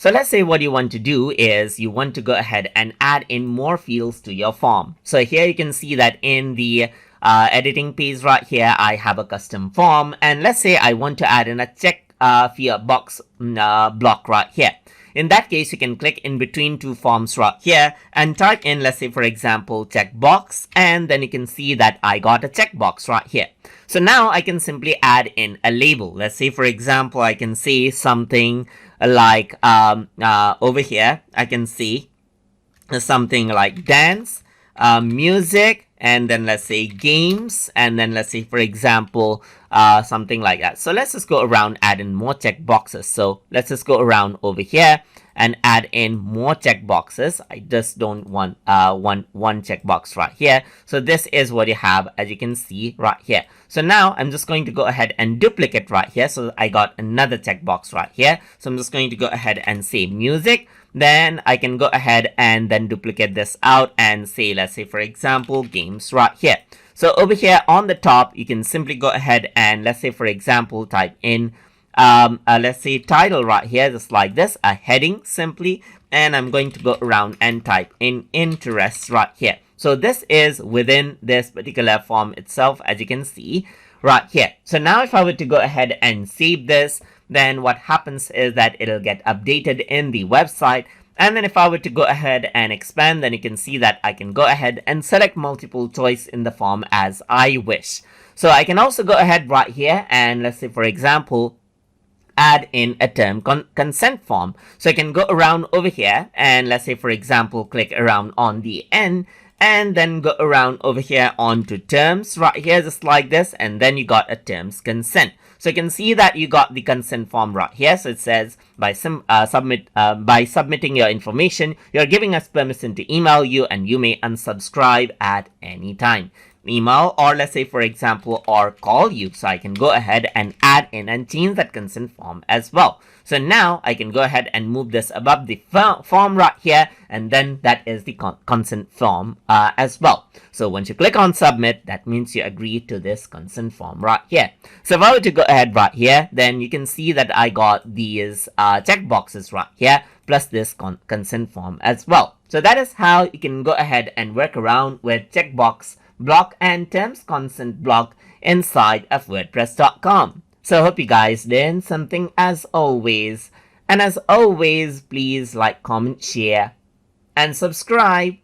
So let's say what you want to do is you want to go ahead and add in more fields to your form. So here you can see that in the editing page right here, I have a custom form. And let's say I want to add in a check box block right here. In that case, you can click in between two forms right here and type in, let's say, for example, checkbox, and then you can see that I got a checkbox right here. So now I can simply add in a label. Let's say, for example, I can say something like over here, I can see something like dance, music, and then let's say games, and then let's say, for example, something like that. So let's just go around, add in more checkboxes. So let's just go around over here and add in more checkboxes. I just don't want one checkbox right here. So this is what you have, as you can see right here. So now I'm just going to go ahead and duplicate right here. So I got another checkbox right here. So I'm just going to go ahead and say music. Then I can go ahead and then duplicate this out and say, let's say, for example, games right here. So over here on the top, you can simply go ahead and, let's say, for example, type in let's say title right here, just like this, a heading simply, and I'm going to go around and type in interest right here. So this is within this particular form itself, as you can see right here. So now if I were to go ahead and save this, then what happens is that it'll get updated in the website. And then if I were to go ahead and expand, then you can see that I can go ahead and select multiple choice in the form as I wish. So I can also go ahead right here and, let's say, for example, add in a term consent form. So I can go around over here and, let's say, for example, click around on the end and then go around over here onto terms right here, just like this, and then you got a terms consent. So you can see that you got the consent form right here. So it says by submitting your information, you're giving us permission to email you, and you may unsubscribe at any time. Email, or let's say, for example, or call you. So I can go ahead and add in and change that consent form as well. So now I can go ahead and move this above the form right here, and then that is the consent form as well. So once you click on submit, that means you agree to this consent form right here. So if I were to go ahead right here, then you can see that I got these checkboxes right here, plus this consent form as well. So that is how you can go ahead and work around with checkbox block and terms consent block inside of wordpress.com. So I hope you guys learned something as always. And as always, please like, comment, share, and subscribe.